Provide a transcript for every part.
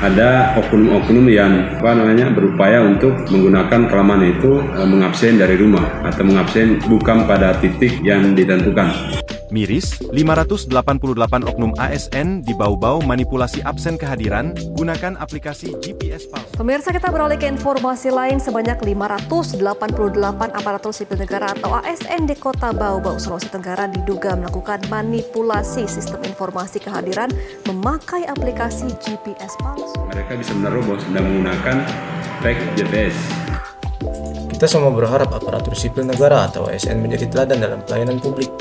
ada oknum-oknum yang berupaya untuk menggunakan kelemahan itu mengabsen dari rumah atau mengabsen bukan pada titik yang ditentukan. Miris, 588 oknum ASN dibau-bau manipulasi absen kehadiran, gunakan aplikasi GPS palsu. Pemirsa, kita beralih ke informasi lain. Sebanyak 588 aparatur sipil negara atau ASN di Kota Bau-Bau, Sulawesi Tenggara diduga melakukan manipulasi sistem informasi kehadiran memakai aplikasi GPS palsu. Mereka bisa menerobos dan menggunakan fake GPS. Kita semua berharap aparatur sipil negara atau ASN menjadi teladan dalam pelayanan publik.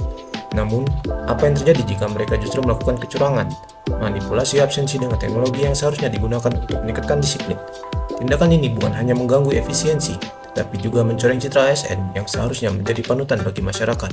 Namun, apa yang terjadi jika mereka justru melakukan kecurangan, manipulasi absensi dengan teknologi yang seharusnya digunakan untuk meningkatkan disiplin? Tindakan ini bukan hanya mengganggu efisiensi, tetapi juga mencoreng citra ASN yang seharusnya menjadi panutan bagi masyarakat.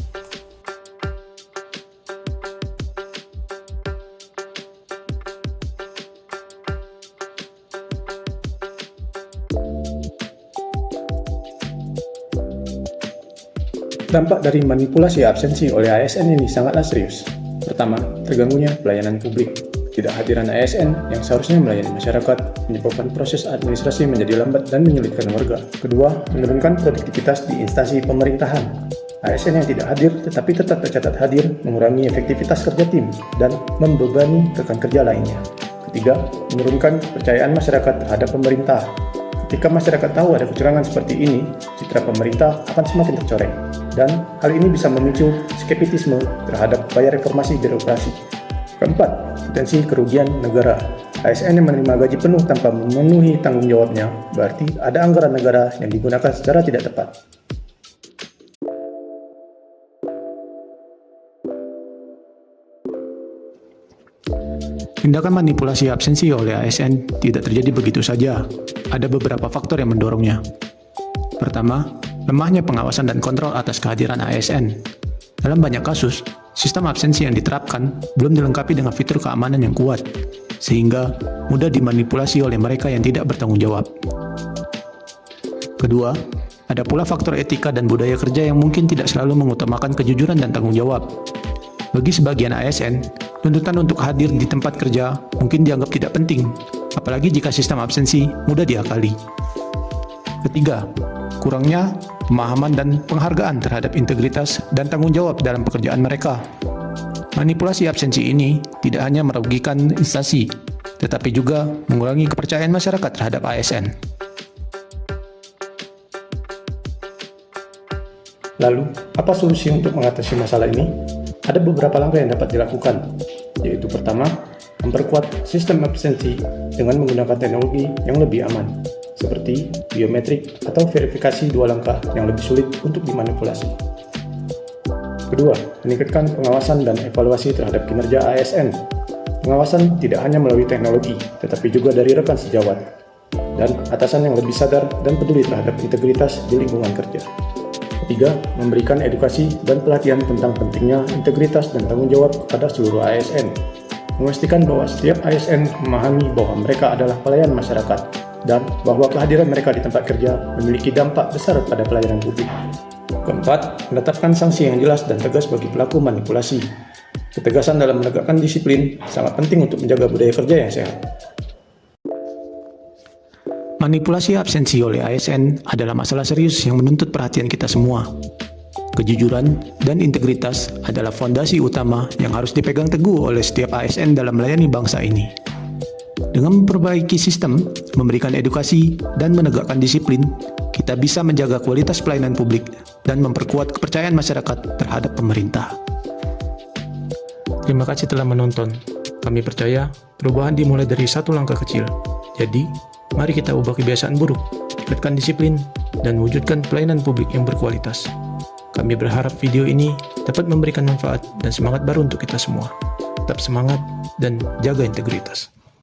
Dampak dari manipulasi absensi oleh ASN ini sangatlah serius. Pertama, terganggunya pelayanan publik. Tidak hadiran ASN yang seharusnya melayani masyarakat menyebabkan proses administrasi menjadi lambat dan menyulitkan warga. Kedua, menurunkan produktivitas di instansi pemerintahan. ASN yang tidak hadir tetapi tetap tercatat hadir mengurangi efektivitas kerja tim dan membebani rekan kerja lainnya. Ketiga, menurunkan kepercayaan masyarakat terhadap pemerintah. Ketika masyarakat tahu ada kecurangan seperti ini, citra pemerintah akan semakin tercoreng. Dan hal ini bisa memicu skeptisisme terhadap upaya reformasi birokrasi. Keempat, potensi kerugian negara. ASN yang menerima gaji penuh tanpa memenuhi tanggung jawabnya, berarti ada anggaran negara yang digunakan secara tidak tepat. Tindakan manipulasi absensi oleh ASN tidak terjadi begitu saja. Ada beberapa faktor yang mendorongnya. Pertama, lemahnya pengawasan dan kontrol atas kehadiran ASN. Dalam banyak kasus, sistem absensi yang diterapkan belum dilengkapi dengan fitur keamanan yang kuat, sehingga mudah dimanipulasi oleh mereka yang tidak bertanggung jawab. Kedua, ada pula faktor etika dan budaya kerja yang mungkin tidak selalu mengutamakan kejujuran dan tanggung jawab. Bagi sebagian ASN, tuntutan untuk hadir di tempat kerja mungkin dianggap tidak penting, apalagi jika sistem absensi mudah diakali. Ketiga, kurangnya pemahaman dan penghargaan terhadap integritas dan tanggung jawab dalam pekerjaan mereka. Manipulasi absensi ini tidak hanya merugikan instansi, tetapi juga mengurangi kepercayaan masyarakat terhadap ASN. Lalu, apa solusi untuk mengatasi masalah ini? Ada beberapa langkah yang dapat dilakukan, yaitu pertama, memperkuat sistem absensi dengan menggunakan teknologi yang lebih aman, seperti biometrik atau verifikasi dua langkah yang lebih sulit untuk dimanipulasi. Kedua, meningkatkan pengawasan dan evaluasi terhadap kinerja ASN. Pengawasan tidak hanya melalui teknologi, tetapi juga dari rekan sejawat, dan atasan yang lebih sadar dan peduli terhadap integritas di lingkungan kerja. Ketiga, memberikan edukasi dan pelatihan tentang pentingnya integritas dan tanggung jawab kepada seluruh ASN. Memastikan bahwa setiap ASN memahami bahwa mereka adalah pelayan masyarakat dan bahwa kehadiran mereka di tempat kerja memiliki dampak besar pada pelayanan publik. Keempat, menetapkan sanksi yang jelas dan tegas bagi pelaku manipulasi. Ketegasan dalam menegakkan disiplin sangat penting untuk menjaga budaya kerja yang sehat. Manipulasi absensi oleh ASN adalah masalah serius yang menuntut perhatian kita semua. Kejujuran dan integritas adalah fondasi utama yang harus dipegang teguh oleh setiap ASN dalam melayani bangsa ini. Dengan memperbaiki sistem, memberikan edukasi, dan menegakkan disiplin, kita bisa menjaga kualitas pelayanan publik dan memperkuat kepercayaan masyarakat terhadap pemerintah. Terima kasih telah menonton. Kami percaya perubahan dimulai dari satu langkah kecil. Jadi, mari kita ubah kebiasaan buruk, tingkatkan disiplin, dan wujudkan pelayanan publik yang berkualitas. Kami berharap video ini dapat memberikan manfaat dan semangat baru untuk kita semua. Tetap semangat dan jaga integritas.